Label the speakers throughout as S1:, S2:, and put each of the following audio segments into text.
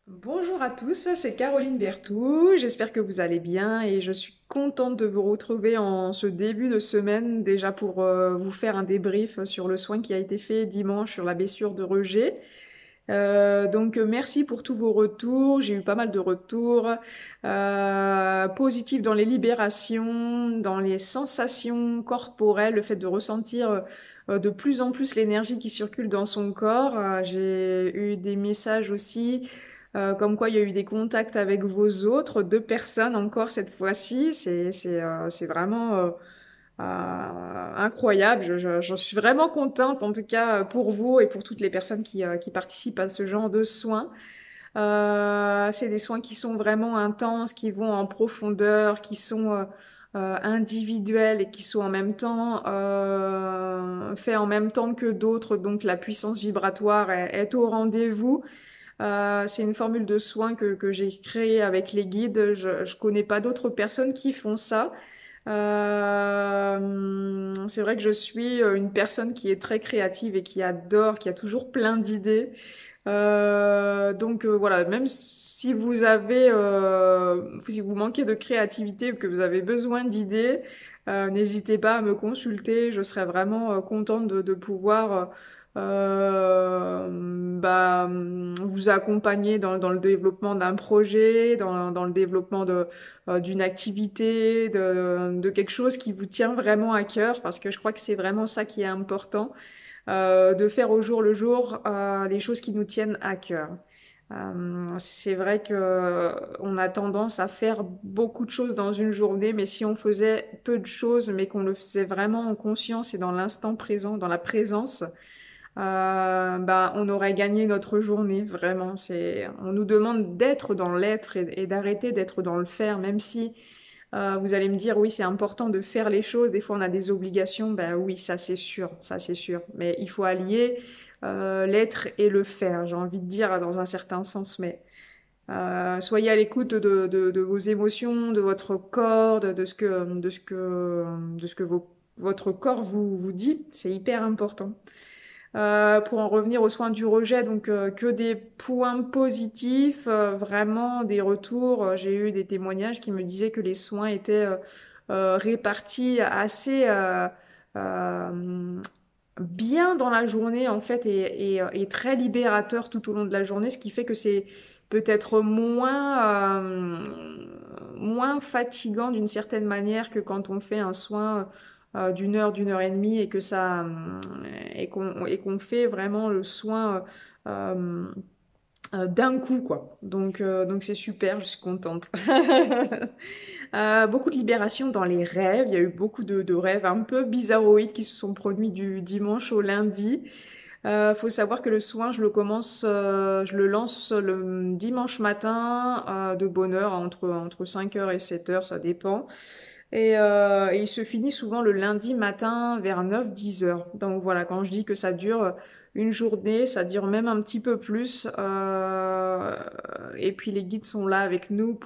S1: Bonjour à tous, c'est Caroline Berthou. J'espère que vous allez bien et je suis contente de vous retrouver en ce début de semaine déjà pour vous faire un débrief sur le soin qui a été fait dimanche sur la blessure de Roger. Merci pour tous vos retours. J'ai eu pas mal de retours positifs dans les libérations, dans les sensations corporelles, le fait de ressentir de plus en plus l'énergie qui circule dans son corps. J'ai eu des messages aussi comme quoi il y a eu des contacts avec vos autres, deux personnes encore cette fois-ci. C'est vraiment incroyable. J'en suis vraiment contente, en tout cas pour vous et pour toutes les personnes qui participent à ce genre de soins. C'est des soins qui sont vraiment intenses, qui vont en profondeur, qui sont individuels et qui sont en même temps faits en même temps que d'autres. Donc la puissance vibratoire est au rendez-vous. C'est une formule de soins que j'ai créée avec les guides. Je connais pas d'autres personnes qui font ça. C'est vrai que je suis une personne qui est très créative et qui adore, qui a toujours plein d'idées. Voilà, même si vous manquez de créativité ou que vous avez besoin d'idées, n'hésitez pas à me consulter. Je serais vraiment contente de pouvoir vous accompagner dans le développement d'un projet, dans le développement d'une activité, de quelque chose qui vous tient vraiment à cœur, parce que je crois que c'est vraiment ça qui est important de faire au jour le jour les choses qui nous tiennent à cœur. C'est vrai que on a tendance à faire beaucoup de choses dans une journée, mais si on faisait peu de choses, mais qu'on le faisait vraiment en conscience et dans l'instant présent, dans la présence, on aurait gagné notre journée. Vraiment, on nous demande d'être dans l'être et d'arrêter d'être dans le faire, même si vous allez me dire, oui, c'est important de faire les choses. Des fois, on a des obligations. Ben oui, ça c'est sûr, ça c'est sûr. Mais il faut allier l'être et le faire. J'ai envie de dire dans un certain sens. Mais soyez à l'écoute de vos émotions, de votre corps, de ce que votre corps vous dit. C'est hyper important. Pour en revenir aux soins du rejet, donc que des points positifs, vraiment des retours. J'ai eu des témoignages qui me disaient que les soins étaient répartis assez euh, bien dans la journée en fait et très libérateur tout au long de la journée, ce qui fait que c'est peut-être moins fatigant d'une certaine manière que quand on fait un soin d'une heure et demie et que qu'on fait vraiment le soin d'un coup quoi. Donc c'est super, je suis contente. Beaucoup de libération dans les rêves. Il y a eu beaucoup de rêves un peu bizarroïdes qui se sont produits du dimanche au lundi. Faut savoir que le soin, je le lance le dimanche matin de bonne heure, entre 5 heures et 7 heures, ça dépend. Et il se finit souvent le lundi matin vers 9 10 heures. Donc voilà, quand je dis que ça dure une journée, ça dure même un petit peu plus. Et puis les guides sont là avec nous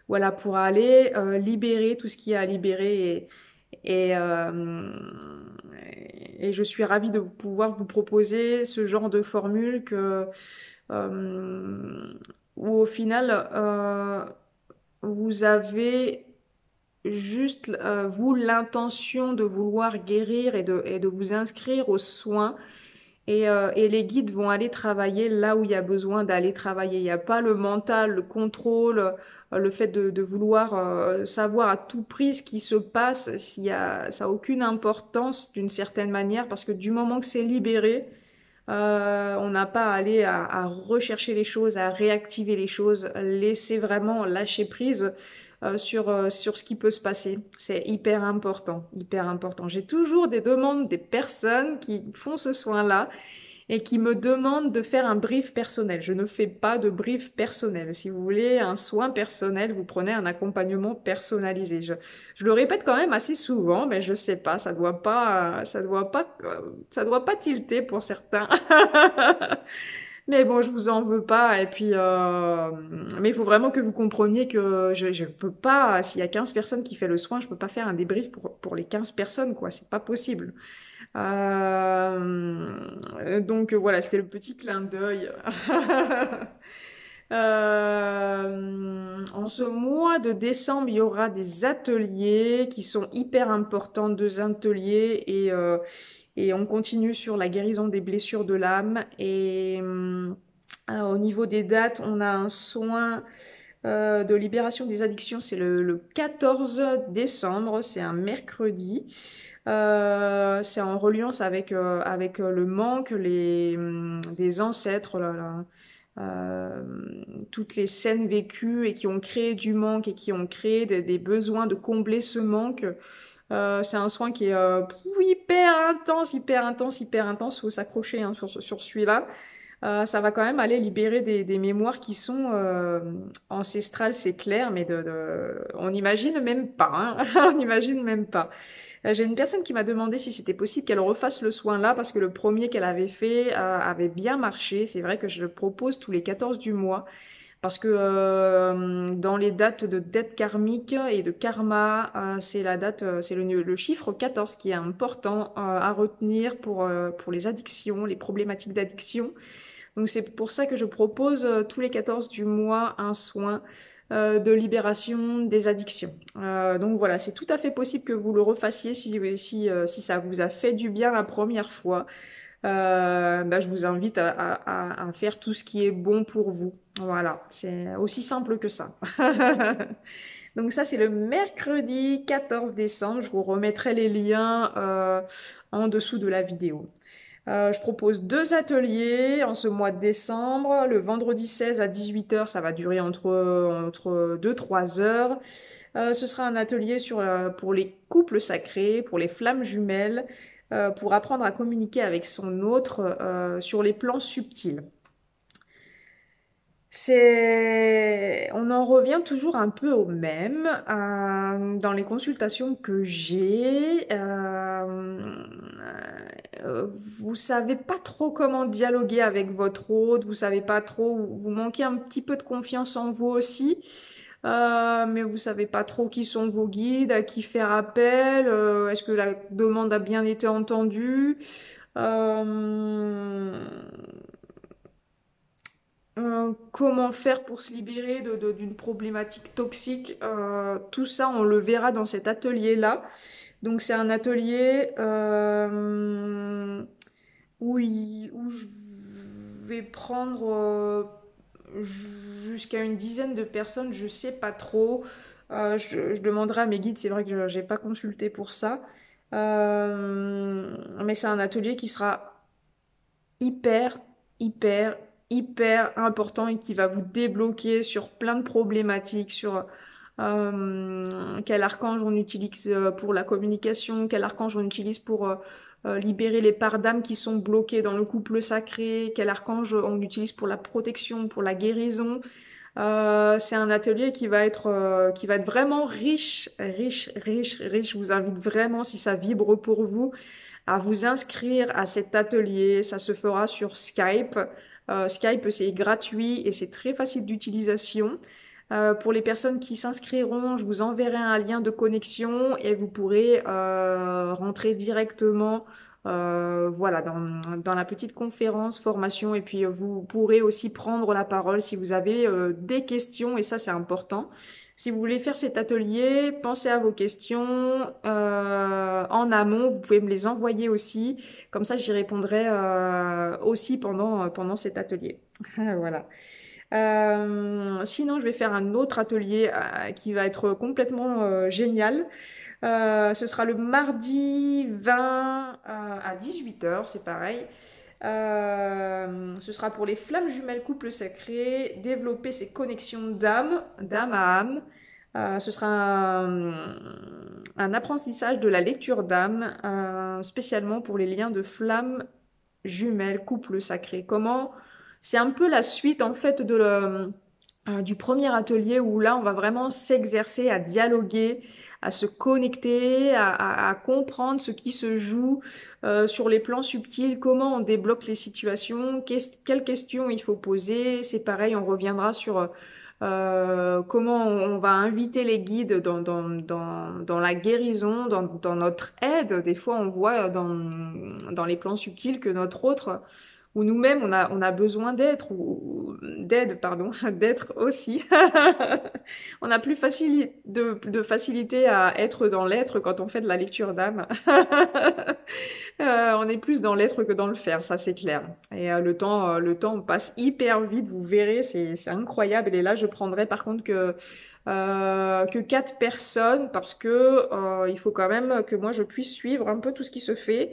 S1: voilà, pour aller libérer tout ce qu'il y a à libérer. Et, euh, et je suis ravie de pouvoir vous proposer ce genre de formule euh, où au final, vous avez juste, vous, l'intention de vouloir guérir et de vous inscrire aux soins. Et les guides vont aller travailler là où il y a besoin d'aller travailler. Il n'y a pas le mental, le contrôle, le fait de vouloir savoir à tout prix ce qui se passe. Ça n'a aucune importance d'une certaine manière parce que du moment que c'est libéré, on n'a pas à aller à rechercher les choses, à réactiver les choses, laisser vraiment lâcher prise sur ce qui peut se passer. C'est hyper important, hyper important. J'ai toujours des demandes des personnes qui font ce soin-là et qui me demandent de faire un brief personnel. Je ne fais pas de brief personnel. Si vous voulez un soin personnel, vous prenez un accompagnement personnalisé. Je le répète quand même assez souvent, mais je sais pas, ça doit pas tilter pour certains. Mais bon, je vous en veux pas. Mais il faut vraiment que vous compreniez que je peux pas, s'il y a 15 personnes qui fait le soin, je peux pas faire un débrief pour les 15 personnes, quoi. C'est pas possible. Voilà, c'était le petit clin d'œil. En ce mois de décembre, il y aura des ateliers qui sont hyper importants, 2 ateliers, et on continue sur la guérison des blessures de l'âme. Et au niveau des dates, on a un soin de libération des addictions, c'est le 14 décembre, c'est un mercredi. C'est en reliance avec le manque, des ancêtres, oh là là. Euh, toutes les scènes vécues et qui ont créé du manque et qui ont créé des besoins de combler ce manque. C'est un soin qui est hyper intense, hyper intense, hyper intense. Faut s'accrocher hein, sur celui-là. Ça va quand même aller libérer des mémoires qui sont ancestrales, c'est clair, mais on n'imagine même pas. Hein. On n'imagine même pas. J'ai une personne qui m'a demandé si c'était possible qu'elle refasse le soin là, parce que le premier qu'elle avait fait avait bien marché. C'est vrai que je le propose tous les 14 du mois. Parce que dans les dates de dette karmique et de karma, c'est la date, c'est le chiffre 14 qui est important à retenir pour les addictions, les problématiques d'addiction. Donc c'est pour ça que je propose tous les 14 du mois un soin de libération des addictions. Donc voilà, c'est tout à fait possible que vous le refassiez si ça vous a fait du bien la première fois. Je vous invite à faire tout ce qui est bon pour vous. Voilà, c'est aussi simple que ça. Donc ça, c'est le mercredi 14 décembre. Je vous remettrai les liens en dessous de la vidéo. Je propose 2 ateliers en ce mois de décembre. Le vendredi 16 à 18h, ça va durer entre 2-3 heures. Ce sera un atelier pour les couples sacrés, pour les flammes jumelles, pour apprendre à communiquer avec son autre sur les plans subtils. On en revient toujours un peu au même dans les consultations que j'ai. Vous savez pas trop comment dialoguer avec votre hôte, vous savez pas trop, vous manquez un petit peu de confiance en vous aussi, mais vous savez pas trop qui sont vos guides, à qui faire appel, est-ce que la demande a bien été entendue. Euh, Comment faire pour se libérer d'une problématique toxique, tout ça on le verra dans cet atelier-là. Donc c'est un atelier où je vais prendre jusqu'à une dizaine de personnes, je sais pas trop. Je demanderai à mes guides, c'est vrai que j'ai pas consulté pour ça. Mais c'est un atelier qui sera hyper, hyper, hyper important et qui va vous débloquer sur plein de problématiques, sur quel archange on utilise pour la communication, quel archange on utilise pour libérer les parts d'âme qui sont bloquées dans le couple sacré, quel archange on utilise pour la protection, pour la guérison. C'est un atelier qui va être vraiment riche, riche, riche, riche. Je vous invite vraiment, si ça vibre pour vous, à vous inscrire à cet atelier. Ça se fera sur Skype. Skype, c'est gratuit et c'est très facile d'utilisation. Pour les personnes qui s'inscriront, je vous enverrai un lien de connexion et vous pourrez rentrer directement voilà, dans la petite conférence, formation. Et puis, vous pourrez aussi prendre la parole si vous avez des questions. Et ça, c'est important. Si vous voulez faire cet atelier, pensez à vos questions en amont. Vous pouvez me les envoyer aussi. Comme ça, j'y répondrai aussi pendant cet atelier. Voilà. Sinon, je vais faire un autre atelier qui va être complètement génial. Ce sera le mardi 20 à 18h, c'est pareil. Ce sera pour les flammes jumelles couple sacré, développer ses connexions d'âme à âme. Ce sera un apprentissage de la lecture d'âme, spécialement pour les liens de flammes jumelles couple sacré. C'est un peu la suite en fait du premier atelier où là on va vraiment s'exercer à dialoguer, à se connecter, à comprendre ce qui se joue sur les plans subtils, comment on débloque les situations, quelles questions il faut poser. C'est pareil, on reviendra sur comment on va inviter les guides dans la guérison, dans notre aide. Des fois on voit dans les plans subtils que notre autre où nous-mêmes on a besoin d'aide, pardon, d'être aussi. On a plus de facilité à être dans l'être quand on fait de la lecture d'âme. On est plus dans l'être que dans le faire, ça c'est clair. Et le temps passe hyper vite, vous verrez, c'est incroyable. Et là, je prendrai par contre que 4 personnes parce que il faut quand même que moi je puisse suivre un peu tout ce qui se fait.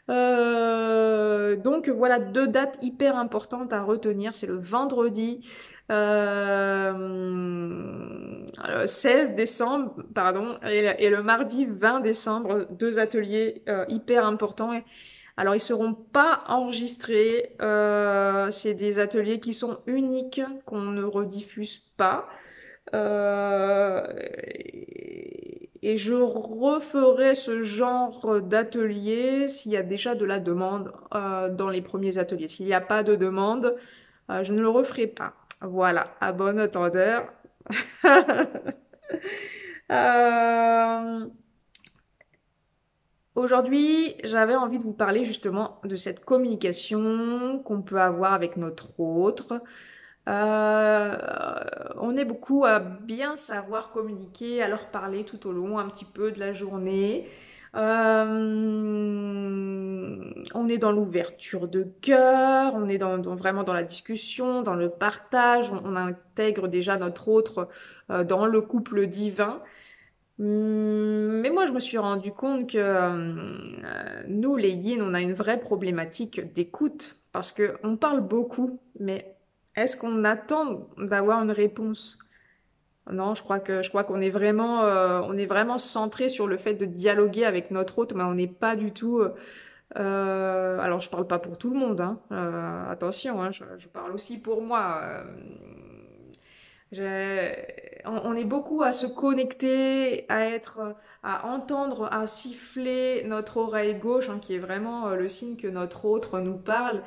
S1: Donc voilà 2 dates hyper importantes à retenir. C'est le vendredi 16 décembre, pardon, et le mardi 20 décembre, 2 ateliers hyper importants. Alors ils seront pas enregistrés. C'est des ateliers qui sont uniques, qu'on ne rediffuse pas. Et je referai ce genre d'atelier s'il y a déjà de la demande dans les premiers ateliers. S'il n'y a pas de demande, je ne le referai pas. Voilà, à bon entendeur. Euh, Aujourd'hui, j'avais envie de vous parler justement de cette communication qu'on peut avoir avec notre autre. Euh, on est beaucoup à bien savoir communiquer, à leur parler tout au long un petit peu de la journée. On est dans l'ouverture de cœur, on est vraiment dans la discussion, dans le partage, on intègre déjà notre autre dans le couple divin. Mais moi, je me suis rendu compte que nous, les yin, on a une vraie problématique d'écoute parce que on parle beaucoup, mais est-ce qu'on attend d'avoir une réponse? Non, je crois qu'on est on est vraiment centré sur le fait de dialoguer avec notre hôte, mais on n'est pas du tout. Alors, je parle pas pour tout le monde, hein. Attention, hein, je parle aussi pour moi. On est beaucoup à se connecter, à entendre, à siffler notre oreille gauche, hein, qui est vraiment le signe que notre autre nous parle.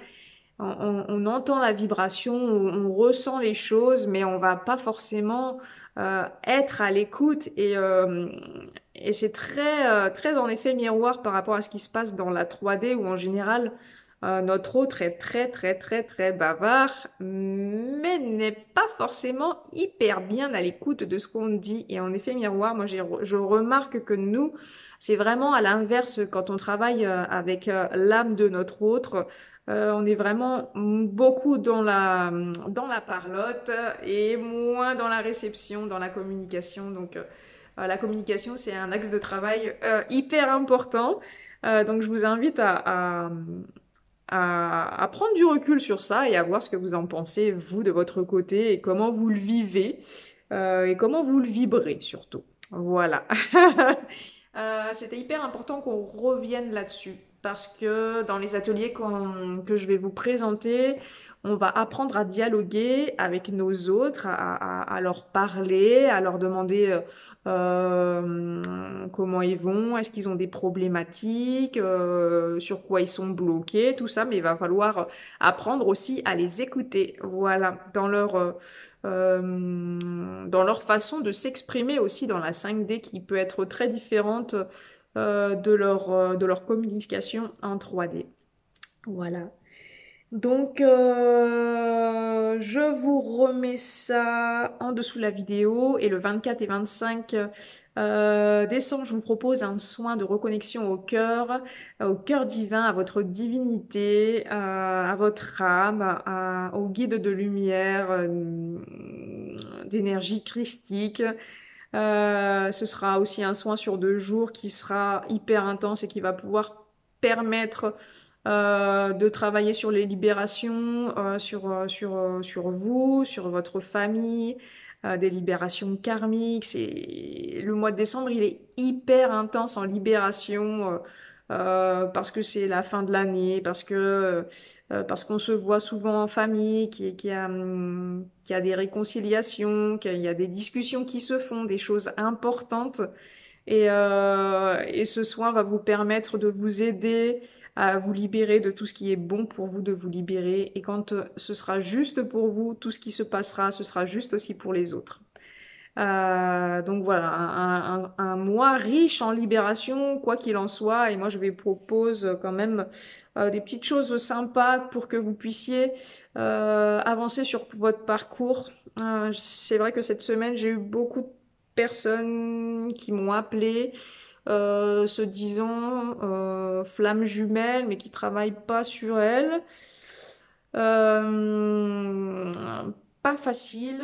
S1: On entend la vibration, on ressent les choses, mais on va pas forcément être à l'écoute. Et c'est très en effet miroir par rapport à ce qui se passe dans la 3D, où en général notre autre est très bavard, mais n'est pas forcément hyper bien à l'écoute de ce qu'on dit. Et en effet miroir, je remarque que nous, c'est vraiment à l'inverse quand on travaille avec l'âme de notre autre. On est vraiment beaucoup dans la parlotte et moins dans la réception, dans la communication. Donc, la communication, c'est un axe de travail hyper important. Donc, je vous invite à prendre du recul sur ça et à voir ce que vous en pensez, vous, de votre côté, et comment vous le vivez, et comment vous le vibrez, surtout. Voilà. C'était hyper important qu'on revienne là-dessus parce que dans les ateliers que je vais vous présenter, on va apprendre à dialoguer avec nos autres, à leur parler, à leur demander comment ils vont, est-ce qu'ils ont des problématiques, sur quoi ils sont bloqués, tout ça, mais il va falloir apprendre aussi à les écouter, voilà, dans leur façon de s'exprimer aussi dans la 5D qui peut être très différente de leur communication en 3D. Voilà. Donc, je vous remets ça en dessous de la vidéo et le 24 et 25 décembre, je vous propose un soin de reconnexion au cœur divin, à votre divinité, à votre âme, au guide de lumière, d'énergie christique. Ce sera aussi un soin sur 2 jours qui sera hyper intense et qui va pouvoir permettre de travailler sur les libérations, sur vous, sur votre famille, des libérations karmiques. Le mois de décembre, il est hyper intense en libération parce que c'est la fin de l'année, parce qu'on se voit souvent en famille, qu'il y a des réconciliations, qu'il y a des discussions qui se font, des choses importantes. Et ce soin va vous permettre de vous aider à vous libérer de tout ce qui est bon pour vous de vous libérer. Et quand ce sera juste pour vous, tout ce qui se passera, ce sera juste aussi pour les autres. Donc voilà, un mois riche en libération, quoi qu'il en soit. Et moi, je vous propose quand même des petites choses sympas pour que vous puissiez avancer sur votre parcours. C'est vrai que cette semaine, j'ai eu beaucoup de personnes qui m'ont appelé, se disant flammes jumelles, mais qui travaillent pas sur elles. Euh, Pas facile,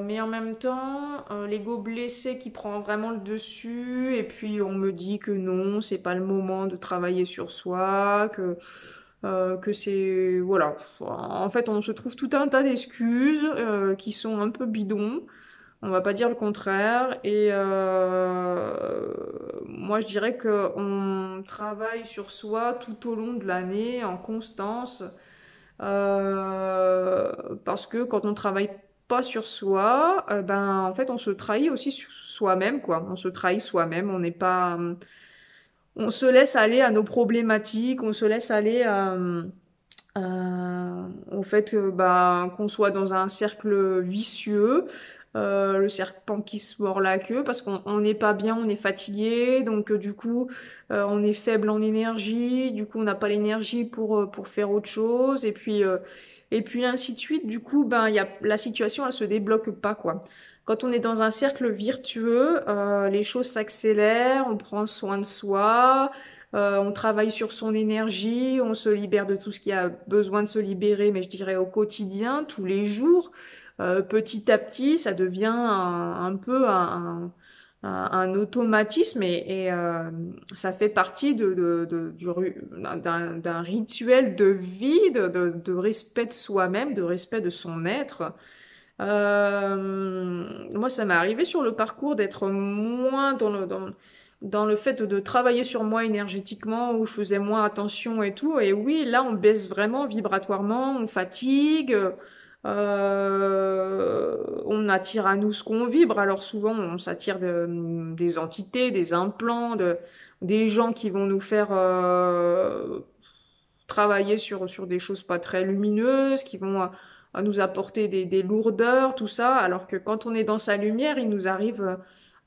S1: mais en même temps, l'ego blessé qui prend vraiment le dessus, et puis on me dit que non, c'est pas le moment de travailler sur soi, que c'est, voilà. En fait, on se trouve tout un tas d'excuses qui sont un peu bidons. On va pas dire le contraire. Et moi, je dirais que on travaille sur soi tout au long de l'année en constance. Euh, Parce que quand on travaille pas sur soi, ben en fait on se trahit aussi sur soi-même quoi. On se trahit soi-même. On n'est pas, on se laisse aller à nos problématiques. On se laisse aller au fait que bah, qu'on soit dans un cercle vicieux, le serpent qui se mord la queue, parce qu'on n'est pas bien, on est fatigué, donc du coup on est faible en énergie, du coup on n'a pas l'énergie pour faire autre chose, et puis ainsi de suite. Du coup ben il y a la situation, elle se débloque pas quoi. Quand on est dans un cercle virtueux, les choses s'accélèrent, on prend soin de soi, on travaille sur son énergie, on se libère de tout ce qui a besoin de se libérer, mais je dirais au quotidien, tous les jours. Petit à petit, ça devient un peu un automatisme et ça fait partie d'un rituel de vie, de respect de soi-même, de respect de son être. Moi, ça m'est arrivé sur le parcours d'être moins dans le fait de travailler sur moi énergétiquement, où je faisais moins attention et tout. Et oui, là, on baisse vraiment vibratoirement, on fatigue, on attire à nous ce qu'on vibre. Alors souvent, on s'attire des entités, des implants, des gens qui vont nous faire travailler sur des choses pas très lumineuses, qui vont nous apporter des lourdeurs, tout ça, alors que quand on est dans sa lumière, il nous arrive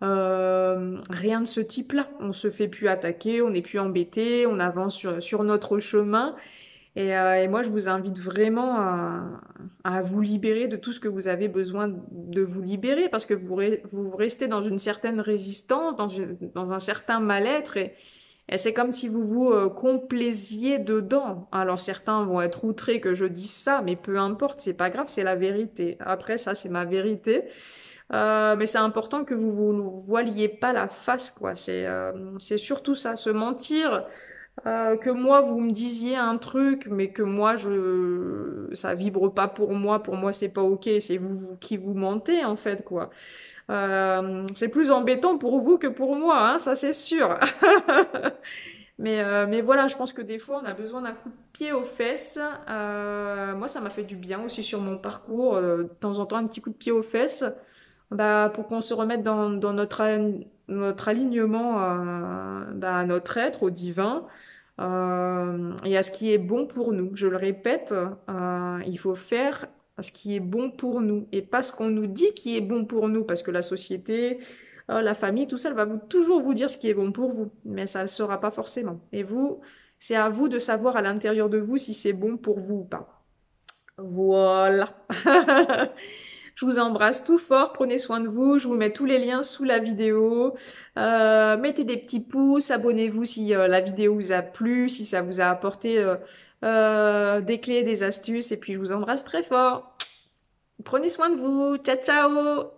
S1: rien de ce type-là. On se fait plus attaquer, on n'est plus embêté, on avance sur notre chemin. Et moi, je vous invite vraiment à vous libérer de tout ce que vous avez besoin de vous libérer, parce que vous restez dans une certaine résistance, dans un certain mal-être, et c'est comme si vous vous complaisiez dedans. Alors certains vont être outrés que je dise ça, mais peu importe, c'est pas grave, c'est la vérité. Après ça, c'est ma vérité. Mais c'est important que vous vous voiliez pas la face, quoi. C'est surtout ça, se mentir. Que moi vous me disiez un truc, mais que moi ça vibre pas pour moi c'est pas ok. C'est qui vous mentez en fait, quoi. C'est plus embêtant pour vous que pour moi, hein, ça c'est sûr. Mais voilà, je pense que des fois, on a besoin d'un coup de pied aux fesses. Moi, ça m'a fait du bien aussi sur mon parcours, de temps en temps, un petit coup de pied aux fesses, bah, pour qu'on se remette dans notre alignement bah, à notre être, au divin, et à ce qui est bon pour nous. Je le répète, il faut faire ce qui est bon pour nous et pas ce qu'on nous dit qui est bon pour nous, parce que la société, la famille, tout ça, elle va toujours vous dire ce qui est bon pour vous, mais ça ne le sera pas forcément. Et vous, c'est à vous de savoir à l'intérieur de vous si c'est bon pour vous ou pas. Voilà. Je vous embrasse tout fort, prenez soin de vous, je vous mets tous les liens sous la vidéo. Mettez des petits pouces, abonnez-vous si la vidéo vous a plu, si ça vous a apporté des clés, des astuces, et puis je vous embrasse très fort. Prenez soin de vous, ciao ciao!